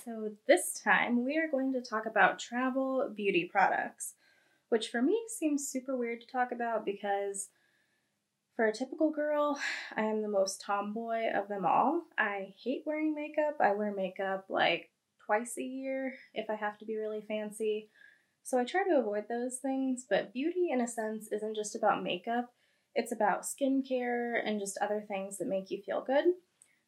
So, this time we are going to talk about travel beauty products, which for me seems super weird to talk about because for a typical girl, I am the most tomboy of them all. I hate wearing makeup. I wear makeup like twice a year if I have to be really fancy. So, I try to avoid those things, but beauty, in a sense, isn't just about makeup, it's about skincare and just other things that make you feel good.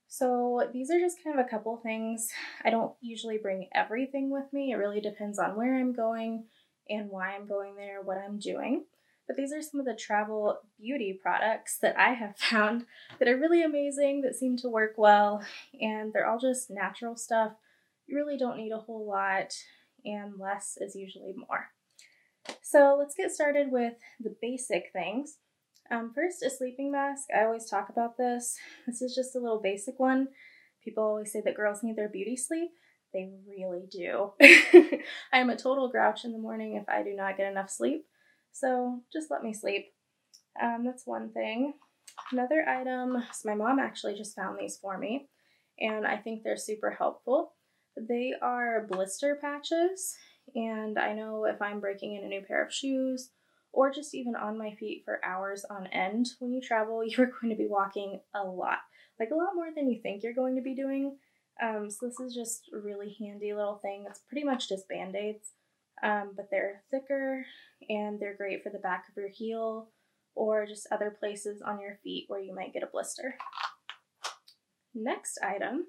So these are just kind of a couple things. I don't usually bring everything with me. It really depends on where I'm going and why I'm going there, what I'm doing. But these are some of the travel beauty products that I have found that are really amazing, that seem to work well, and they're all just natural stuff. You really don't need a whole lot, and less is usually more. So let's get started with the basic things. First, a sleeping mask. I always talk about this. This is just a little basic one. People always say that girls need their beauty sleep. They really do. I am a total grouch in the morning if I do not get enough sleep. So just let me sleep. That's one thing. Another item, so my mom actually just found these for me, and I think they're super helpful. They are blister patches, and I know if I'm breaking in a new pair of shoes, or just even on my feet for hours on end, when you travel, you're going to be walking a lot, like a lot more than you think you're going to be doing. So this is just a really handy little thing. It's pretty much just Band-Aids, but they're thicker and they're great for the back of your heel or just other places on your feet where you might get a blister. Next item,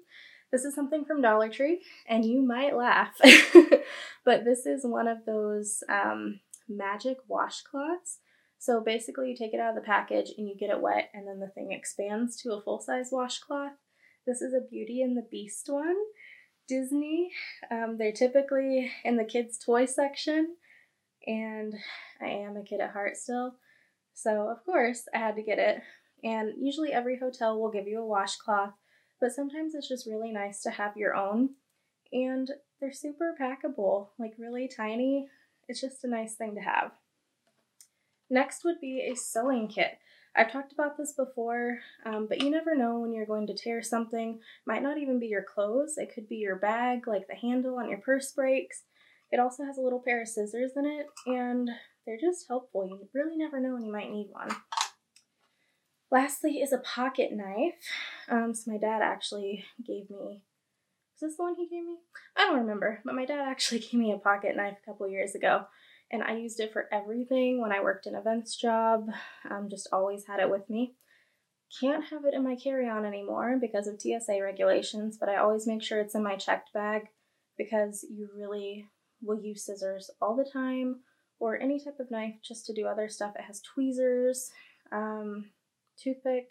this is something from Dollar Tree, and you might laugh, but this is one of those magic washcloths. So basically you take it out of the package and you get it wet and then the thing expands to a full-size washcloth. This is a Beauty and the Beast one. Disney, they're typically in the kids' toy section, and I am a kid at heart still. So of course I had to get it. And usually every hotel will give you a washcloth, but sometimes it's just really nice to have your own. And they're super packable, like really tiny. It's just a nice thing to have. Next would be a sewing kit. I've talked about this before, but you never know when you're going to tear something. Might not even be your clothes. It could be your bag, like the handle on your purse breaks. It also has a little pair of scissors in it, and they're just helpful. You really never know when you might need one. Lastly is a pocket knife. So my dad actually gave me, is this the one he gave me? I don't remember, but my dad actually gave me a pocket knife a couple years ago, and I used it for everything when I worked an events job. Just always had it with me. Can't have it in my carry-on anymore because of TSA regulations, but I always make sure it's in my checked bag because you really will use scissors all the time or any type of knife just to do other stuff. It has tweezers, toothpick.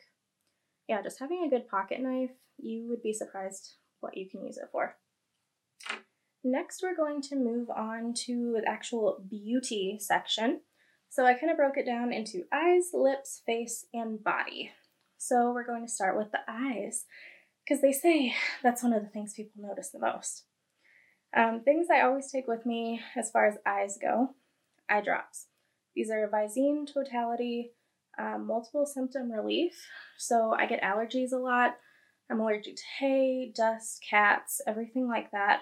Yeah, just having a good pocket knife, you would be surprised what you can use it for. Next, we're going to move on to the actual beauty section. So I kind of broke it down into eyes, lips, face, and body. So we're going to start with the eyes, because they say that's one of the things people notice the most. Things I always take with me as far as eyes go, eye drops. These are Visine Totality multiple symptom relief. So I get allergies a lot. I'm allergic to hay, dust, cats, everything like that.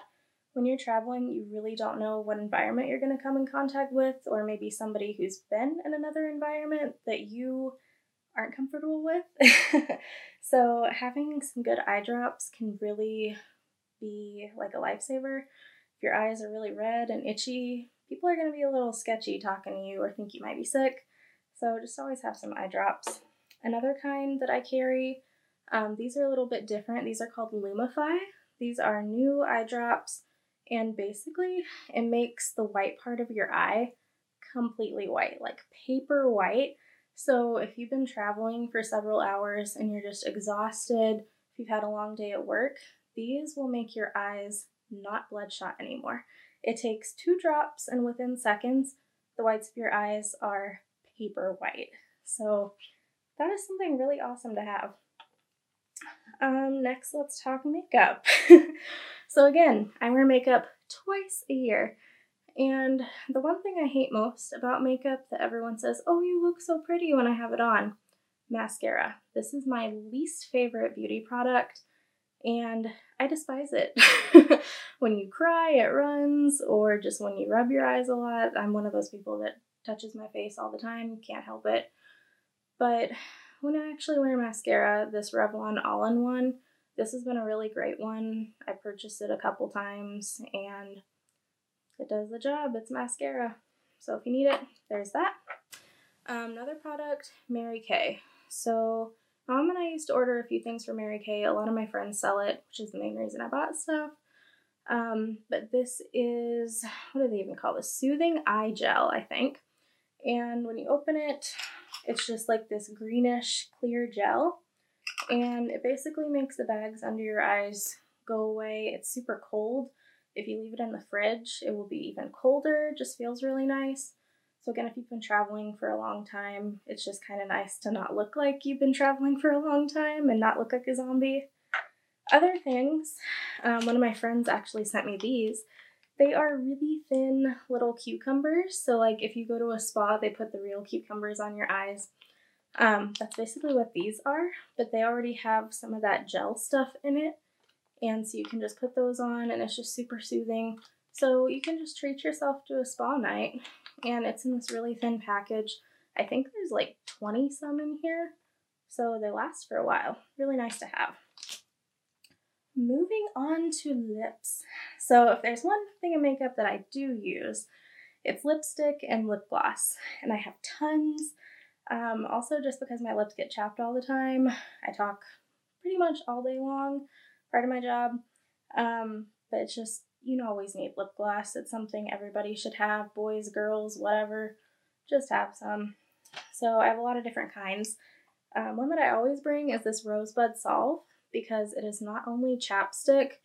When you're traveling, you really don't know what environment you're going to come in contact with, or maybe somebody who's been in another environment that you aren't comfortable with. So having some good eye drops can really be like a lifesaver. If your eyes are really red and itchy, people are going to be a little sketchy talking to you or think you might be sick. So just always have some eye drops. Another kind that I carry, these are a little bit different. These are called Lumify. These are new eye drops, and basically it makes the white part of your eye completely white, like paper white. So if you've been traveling for several hours and you're just exhausted, if you've had a long day at work, these will make your eyes not bloodshot anymore. It takes 2 drops, and within seconds, the whites of your eyes are paper white. So that is something really awesome to have. Next, let's talk makeup. So again, I wear makeup twice a year. And the one thing I hate most about makeup that everyone says, oh, you look so pretty when I have it on, mascara. This is my least favorite beauty product. and I despise it. When you cry, it runs, or just when you rub your eyes a lot. I'm one of those people that touches my face all the time, can't help it. But when I actually wear mascara, this Revlon All-in-One, this has been a really great one. I purchased it a couple times, and it does the job. It's mascara. So if you need it, there's that. Another product, Mary Kay. So Mom and I used to order a few things from Mary Kay. A lot of my friends sell it, which is the main reason I bought stuff. But this is, what do they even call this? Soothing Eye Gel, I think. And when you open it, it's just like this greenish clear gel. And it basically makes the bags under your eyes go away. It's super cold. If you leave it in the fridge, it will be even colder. Just feels really nice. So again, if you've been traveling for a long time, it's just kind of nice to not look like you've been traveling for a long time and not look like a zombie. Other things, one of my friends actually sent me these. They are really thin little cucumbers. So like if you go to a spa, they put the real cucumbers on your eyes. That's basically what these are, but they already have some of that gel stuff in it. And so you can just put those on and it's just super soothing. So you can just treat yourself to a spa night, and it's in this really thin package. I think there's like 20 some in here, so they last for a while. Really nice to have. Moving on to lips. So if there's one thing of makeup that I do use, it's lipstick and lip gloss, and I have tons. Also, just because my lips get chapped all the time, I talk pretty much all day long, part of my job. But it's just, you always need lip gloss. It's something everybody should have, boys, girls, whatever. Just have some. So I have a lot of different kinds. One that I always bring is this Rosebud Salve, because it is not only chapstick,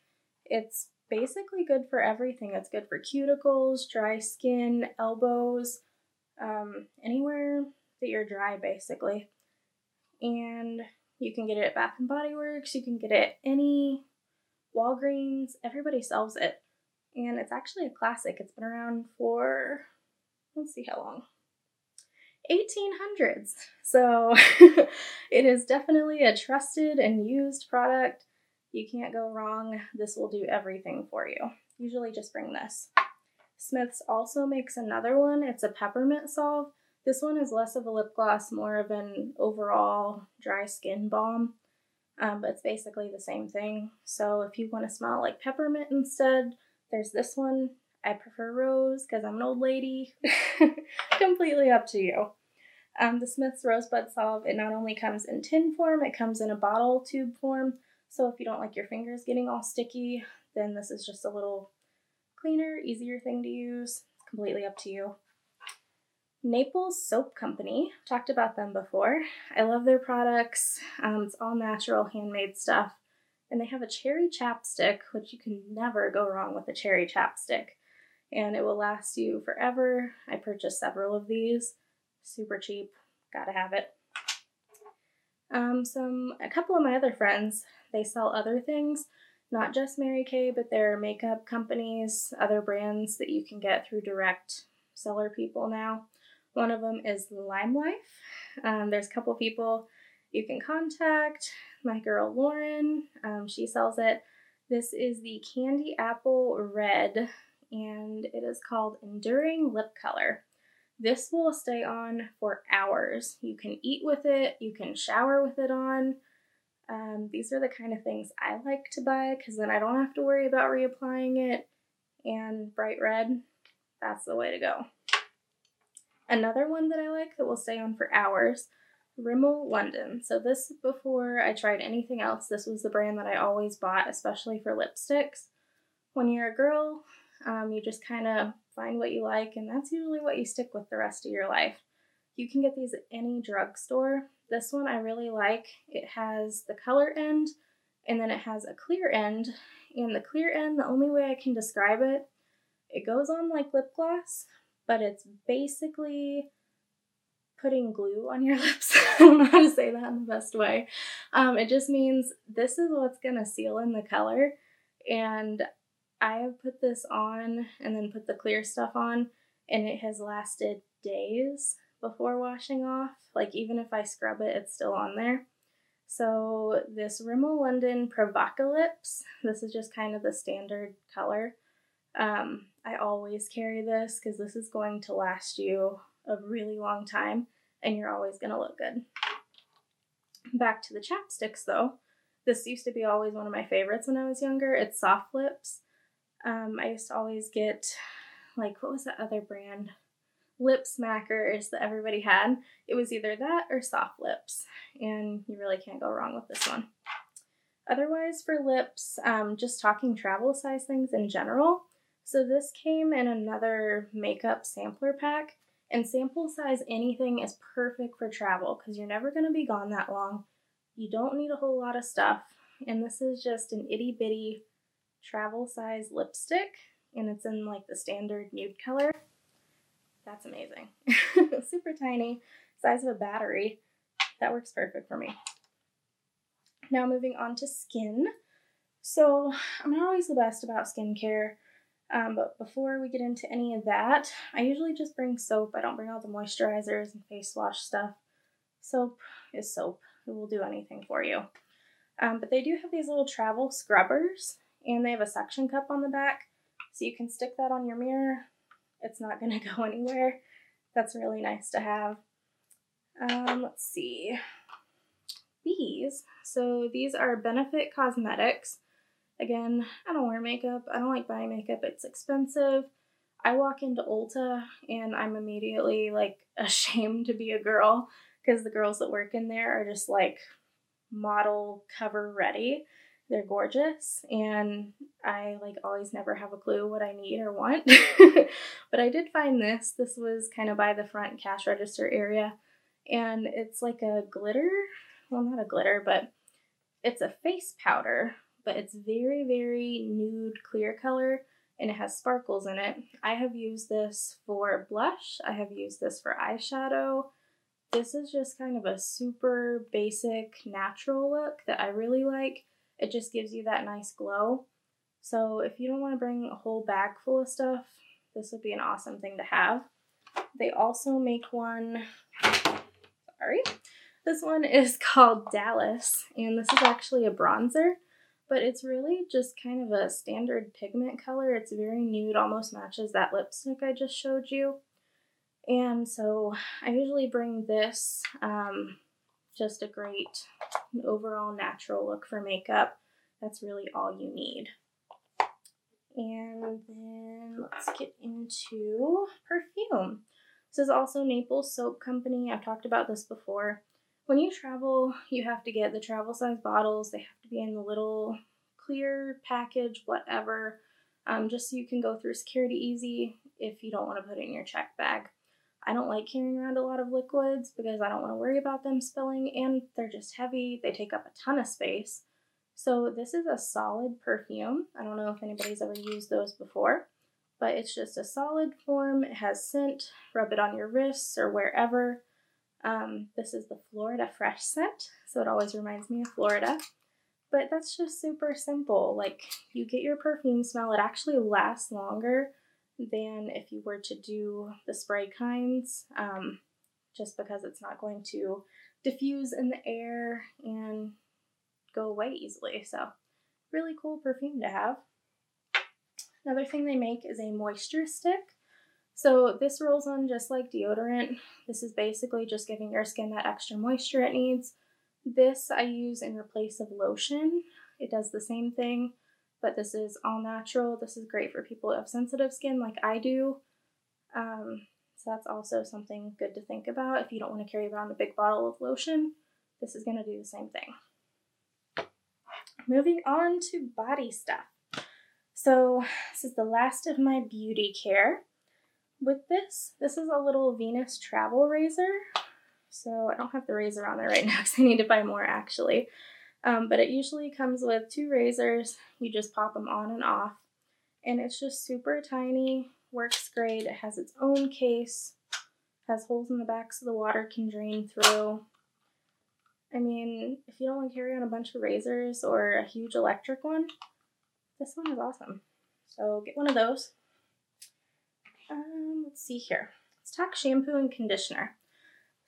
it's basically good for everything. It's good for cuticles, dry skin, elbows, anywhere that you're dry, basically. And you can get it at Bath and Body Works. You can get it at any Walgreens. Everybody sells it. And it's actually a classic. It's been around for, let's see how long, 1800s. So it is definitely a trusted and used product. You can't go wrong. This will do everything for you. Usually just bring this. Smith's also makes another one. It's a peppermint salve. This one is less of a lip gloss, more of an overall dry skin balm. But it's basically the same thing. So if you want to smell like peppermint instead, there's this one. I prefer rose because I'm an old lady. Completely up to you. The Smith's Rosebud Salve, it not only comes in tin form, it comes in a bottle tube form. So if you don't like your fingers getting all sticky, then this is just a little cleaner, easier thing to use. It's completely up to you. Naples Soap Company, talked about them before. I love their products. It's all natural, handmade stuff. And they have a cherry chapstick, which you can never go wrong with a cherry chapstick. And it will last you forever. I purchased several of these. Super cheap. Gotta have it. A couple of my other friends, they sell other things. Not just Mary Kay, but there are makeup companies, other brands that you can get through direct seller people now. One of them is Lime Life. There's a couple people you can contact. My girl Lauren, she sells it. This is the Candy Apple Red, and it is called Enduring Lip Color. This will stay on for hours. You can eat with it, you can shower with it on. These are the kind of things I like to buy because then I don't have to worry about reapplying it. And bright red, that's the way to go. Another one that I like that will stay on for hours, Rimmel London. So this, before I tried anything else, this was the brand that I always bought, especially for lipsticks. When you're a girl, you just kind of find what you like, and that's usually what you stick with the rest of your life. You can get these at any drugstore. This one I really like. It has the color end, and then it has a clear end. And the clear end, the only way I can describe it, it goes on like lip gloss, but it's basically putting glue on your lips. I don't know how to say that in the best way. It just means this is what's going to seal in the color. And I have put this on and then put the clear stuff on, and it has lasted days before washing off. Like even if I scrub it, it's still on there. So this Rimmel London Provocalypse, this is just kind of the standard color. I always carry this because this is going to last you a really long time and you're always going to look good. Back to the chapsticks though. This used to be always one of my favorites when I was younger. It's Soft Lips. I used to always get, like, what was that other brand? Lip Smackers that everybody had. It was either that or Soft Lips, and you really can't go wrong with this one. Otherwise, for lips, just talking travel size things in general. So this came in another makeup sampler pack, and sample size anything is perfect for travel because you're never going to be gone that long. You don't need a whole lot of stuff, and this is just an itty bitty travel size lipstick, and it's in like the standard nude color. That's amazing. Super tiny, size of a battery. That works perfect for me. Now moving on to skin. So I'm not always the best about skincare, but before we get into any of that, I usually just bring soap. I don't bring all the moisturizers and face wash stuff. Soap is soap. It will do anything for you. But they do have these little travel scrubbers, and they have a suction cup on the back, so you can stick that on your mirror. It's not going to go anywhere. That's really nice to have. Let's see. So these are Benefit Cosmetics. Again, I don't wear makeup. I don't like buying makeup. It's expensive. I walk into Ulta and I'm immediately like ashamed to be a girl because the girls that work in there are just like model cover ready. They're gorgeous, and I like always never have a clue what I need or want. But I did find this. This was kind of by the front cash register area, and it's like a glitter. Well, not a glitter, but it's a face powder, but it's very, very nude clear color, and it has sparkles in it. I have used this for blush. I have used this for eyeshadow. This is just kind of a super basic natural look that I really like. It just gives you that nice glow. So if you don't want to bring a whole bag full of stuff, this would be an awesome thing to have. They also make one, this one is called Dallas, and this is actually a bronzer, but it's really just kind of a standard pigment color. It's very nude, almost matches that lipstick I just showed you. And so I usually bring this, just a great overall natural look for makeup. That's really all you need. And then let's get into perfume. This is also Naples Soap Company. I've talked about this before. When you travel, you have to get the travel size bottles. They have to be in the little clear package, whatever, just so you can go through security easy if you don't want to put it in your check bag. I don't like carrying around a lot of liquids because I don't want to worry about them spilling, and they're just heavy. They take up a ton of space. So this is a solid perfume. I don't know if anybody's ever used those before, but it's just a solid form. It has scent. Rub it on your wrists or wherever. This is the Florida Fresh scent, so it always reminds me of Florida. But that's just super simple. Like, you get your perfume smell. It actually lasts longer than if you were to do the spray kinds, just because it's not going to diffuse in the air and go away easily. So really cool perfume to have. Another thing they make is a moisture stick. So this rolls on just like deodorant. This is basically just giving your skin that extra moisture it needs. This I use in place of lotion. It does the same thing, but this is all natural. This is great for people who have sensitive skin like I do. So that's also something good to think about. If you don't want to carry around a big bottle of lotion, this is going to do the same thing. Moving on to body stuff. So this is the last of my beauty care. With this is a little Venus travel razor. So I don't have the razor on there right now because I need to buy more actually. But it usually comes with 2 razors. You just pop them on and off. And it's just super tiny, works great. It has its own case, has holes in the back so the water can drain through. I mean, if you don't want to carry on a bunch of razors or a huge electric one, this one is awesome. So get one of those. Let's see here. Let's talk shampoo and conditioner.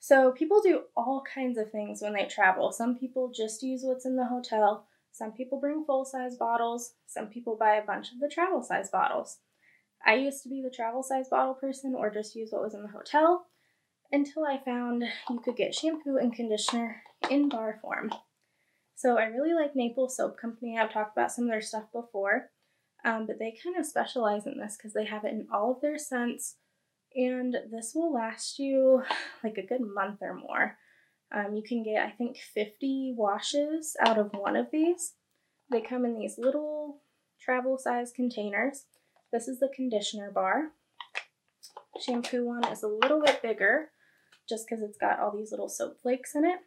So people do all kinds of things when they travel. Some people just use what's in the hotel. Some people bring full-size bottles. Some people buy a bunch of the travel-size bottles. I used to be the travel-size bottle person or just use what was in the hotel until I found you could get shampoo and conditioner in bar form. So I really like Naples Soap Company. I've talked about some of their stuff before, but they kind of specialize in this because they have it in all of their scents, and this will last you like a good month or more. You can get, I think, 50 washes out of one of these. They come in these little travel-size containers. This is the conditioner bar. Shampoo one is a little bit bigger just because it's got all these little soap flakes in it.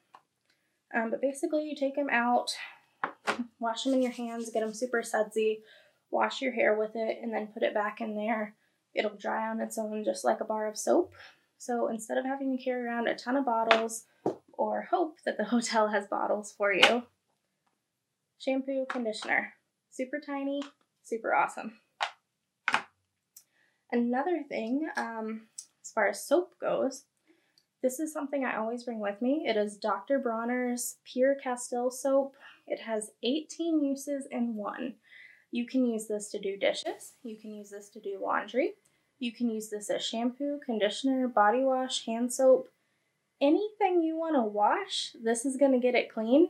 But basically you take them out, wash them in your hands, get them super sudsy, wash your hair with it, and then put it back in there. It'll dry on its own just like a bar of soap. So instead of having to carry around a ton of bottles or hope that the hotel has bottles for you, shampoo, conditioner, super tiny, super awesome. Another thing, as far as soap goes, this is something I always bring with me. It is Dr. Bronner's Pure Castile soap. It has 18 uses in one. You can use this to do dishes. You can use this to do laundry. You can use this as shampoo, conditioner, body wash, hand soap. Anything you want to wash, this is going to get it clean.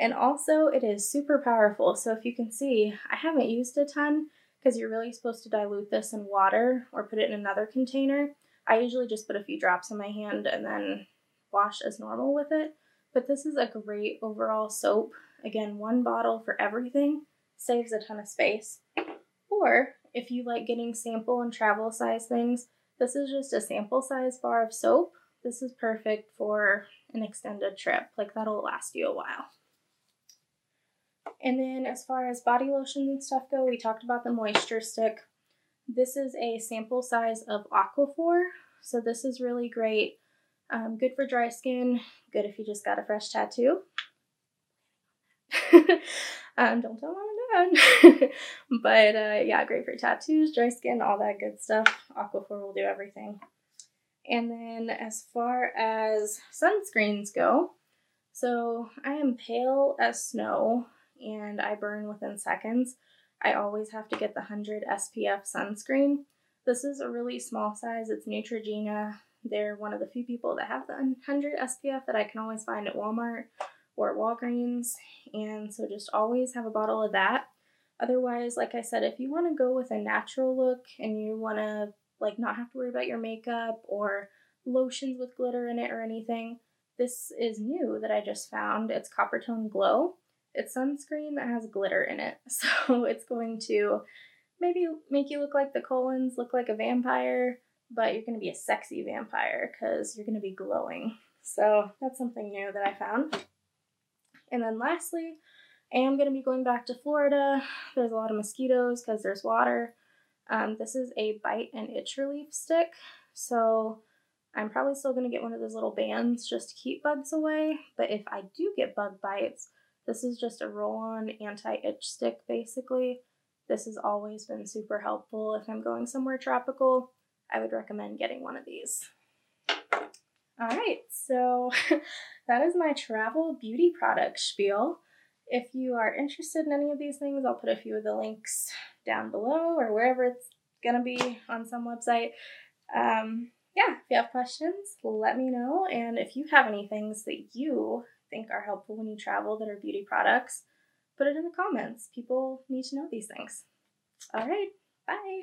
And also, it is super powerful. So if you can see, I haven't used a ton because you're really supposed to dilute this in water or put it in another container. I usually just put a few drops in my hand and then wash as normal with it. But this is a great overall soap. Again, one bottle for everything, saves a ton of space. Or if you like getting sample and travel size things, this is just a sample size bar of soap. This is perfect for an extended trip. Like, that'll last you a while. And then as far as body lotions and stuff go, we talked about the moisture stick. This is a sample size of Aquaphor, so this is really great. Good for dry skin, good if you just got a fresh tattoo. Don't tell mom and dad. But yeah, great for tattoos, dry skin, all that good stuff. Aquaphor will do everything. And then as far as sunscreens go, so I am pale as snow and I burn within seconds. I always have to get the 100 SPF sunscreen. This is a really small size. It's Neutrogena. They're one of the few people that have the 100 SPF that I can always find at Walmart or at Walgreens. And so just always have a bottle of that. Otherwise, like I said, if you want to go with a natural look and you want to like not have to worry about your makeup or lotions with glitter in it or anything, this is new that I just found. It's Coppertone Glow. It's sunscreen that has glitter in it. So it's going to maybe make you look like the Cullens, look like a vampire, but you're going to be a sexy vampire because you're going to be glowing. So that's something new that I found. And then lastly, I am going to be going back to Florida. There's a lot of mosquitoes because there's water. This is a bite and itch relief stick. So I'm probably still going to get one of those little bands just to keep bugs away. But if I do get bug bites, this is just a roll-on anti-itch stick, basically. This has always been super helpful. If I'm going somewhere tropical, I would recommend getting one of these. All right, so that is my travel beauty product spiel. If you are interested in any of these things, I'll put a few of the links down below or wherever it's going to be on some website. Yeah, if you have questions, let me know. And if you have any things that you think are helpful when you travel that are beauty products, put it in the comments. People need to know these things. All right, bye.